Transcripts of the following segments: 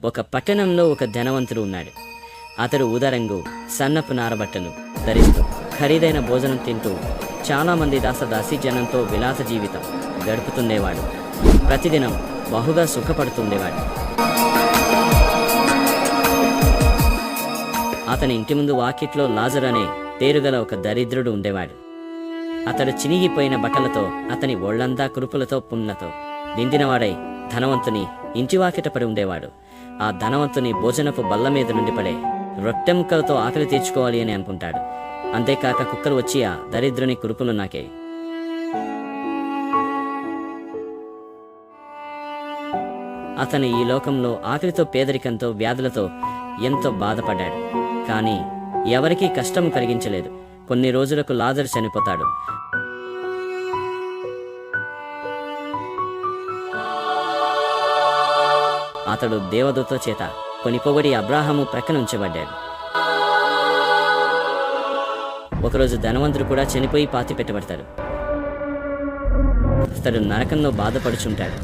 ఒక పట్టణంలో ఒక ధనవంతుడు ఉన్నాడు. అతడు ఊదారంగు సన్నపు నారబట్టలు ధరిస్తూ ఖరీదైన భోజనం తింటూ చాలామంది దాసదాసీ జనంతో విలాస జీవితం గడుపుతుండేవాడు. ప్రతిదినం బహుగా సుఖపడుతుండేవాడు. అతని ఇంటి ముందు వాకిట్లో లాజరు అనే పేరుగల ఒక దరిద్రుడు ఉండేవాడు. అతడు చినిగిపోయిన బట్టలతో, అతని ఒళ్లంతా కురుపులతో, పుండ్లతో నిండినవాడై ధనవంతుని ఇంటి వాకిట పడి ఉండేవాడు. ఆ ధనవంతుని భోజనపు బల్ల మీద నుండి పడే రొట్టె ముక్కలతో ఆకలి తీర్చుకోవాలి అని అనుకుంటాడు. అంతేకాక కుక్కలు వచ్చి ఆ దరిద్రుని కురుపులు నాకే. అతను ఈ లోకంలో ఆకలితో, పేదరికంతో, వ్యాధులతో ఎంతో బాధపడ్డాడు. కానీ ఎవరికీ కష్టం కలిగించలేదు. కొన్ని రోజులకు లాజరు చనిపోతాడు. అతడు దేవదూత చేత కొనిపోబడి అబ్రాహాము ప్రక్కన ఉంచబడ్డాడు. ఒకరోజు ధనవంతుడు కూడా చనిపోయి పాతి పెట్టబడతాడు. అతడు నరకంలో బాధపడుచుంటాడు.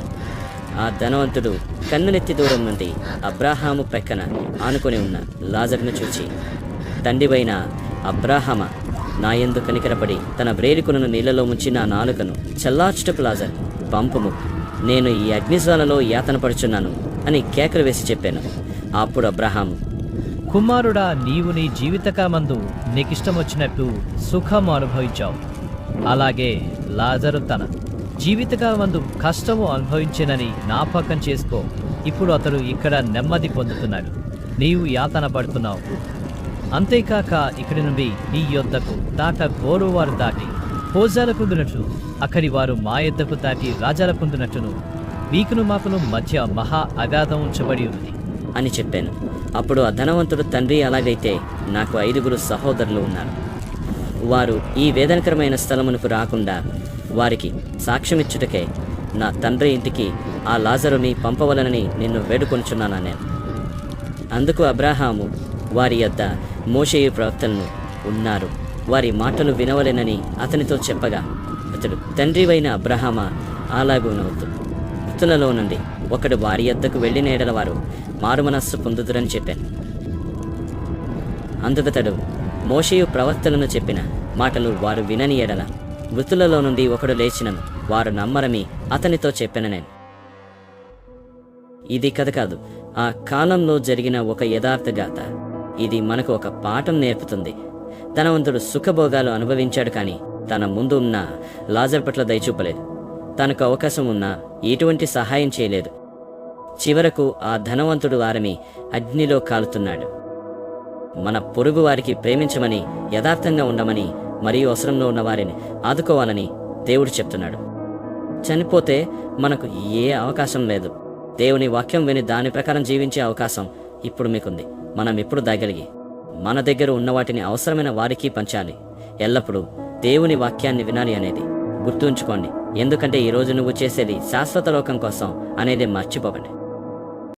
ఆ ధనవంతుడు కన్నులెత్తి దూరం నుండి అబ్రాహాము ప్రక్కన ఆనుకొని ఉన్న లాజరును చూచి, తండ్రివైన అబ్రాహామ, నా యందు కనికరపడి తన వ్రేలికొనను నీళ్లలో ముంచి నా నాలుకను చల్లార్చుటకు లాజరు పంపుము, నేను ఈ అగ్నిజ్వాలలో యాతన పడుచున్నాను అని కేకలు వేసి చెప్పాను. అప్పుడు అబ్రాహాము, కుమారుడా, నీవు నీ జీవితకాలమందు నీకిష్టమొచ్చినట్టు సుఖము అనుభవించావు. అలాగే లాజరు తన జీవితకాలమందు కష్టము అనుభవించేనని జ్ఞాపకం చేసుకో. ఇప్పుడు అతడు ఇక్కడ నెమ్మది పొందుతున్నాడు, నీవు యాతన పడుతున్నావు. అంతేకాక ఇక్కడి నుండి నీ యొద్దకు గోరువారు దాటి భోజాల పొందినట్లు, అక్కడి వారు మా యొద్దకు దాటి రాజాల పొందినట్టును వీకును మాకును మధ్య మహా అగాధం ఉంచబడి ఉంది అని చెప్పాను. అప్పుడు ఆ ధనవంతుడు, తండ్రి, అలాగైతే నాకు 5 సహోదరులు ఉన్నారు. వారు ఈ వేదనకరమైన స్థలమునకు రాకుండా వారికి సాక్ష్యమిచ్చుటకే నా తండ్రి ఇంటికి ఆ లాజరుని పంపవలనని నిన్ను వేడుకొనుచున్నాను నేను. అందుకు అబ్రాహాము, వారి యొద్ద మోషేయు ప్రవక్తలను ఉన్నారు, వారి మాటలు వినవలెనని అతనితో చెప్పగా, అతడు, తండ్రివైన అబ్రాహామా, అలాగునవద్దు. మృతులలో నుండి ఒకడు వారి యొద్దకు వెళ్ళిన ఎడల వారు మారుమనస్సు పొందుదురని చెప్పాను. అందుకతడు, మోషేయు ప్రవక్తలను చెప్పిన మాటలు వారు వినని ఎడల మృతులలో నుండి ఒకడు లేచినను వారు నమ్మరని అతనితో చెప్పాను నేను. ఇది కథ కాదు, ఆ కాలంలో జరిగిన ఒక యథార్థ గాథ. ఇది మనకు ఒక పాఠం నేర్పుతుంది. ధనవంతుడు సుఖభోగాలు అనుభవించాడు, కానీ తన ముందు ఉన్న లాజరు పట్ల దయ చూపలేదు. తనకు అవకాశం ఉన్నా ఎటువంటి సహాయం చేయలేదు. చివరకు ఆ ధనవంతుడు వారిని అగ్నిలో కాలుతున్నాడు. మన పొరుగు వారికి ప్రేమించమని, యథార్థంగా ఉండమని, మరియు అవసరంలో ఉన్న వారిని ఆదుకోవాలని దేవుడు చెప్తున్నాడు. చనిపోతే మనకు ఏ అవకాశం లేదు. దేవుని వాక్యం విని దాని ప్రకారం జీవించే అవకాశం ఇప్పుడు మీకుంది. మనం ఇప్పుడు దాగలిగి మన దగ్గర ఉన్న వాటిని అవసరమైన వారికి పంచాలి. ఎల్లప్పుడూ దేవుని వాక్యాన్ని వినాలి అనేది గుర్తుంచుకోండి. ఎందుకంటే ఈరోజు నువ్వు చేసేది శాశ్వత లోకం కోసం అనేది మర్చిపోకండి.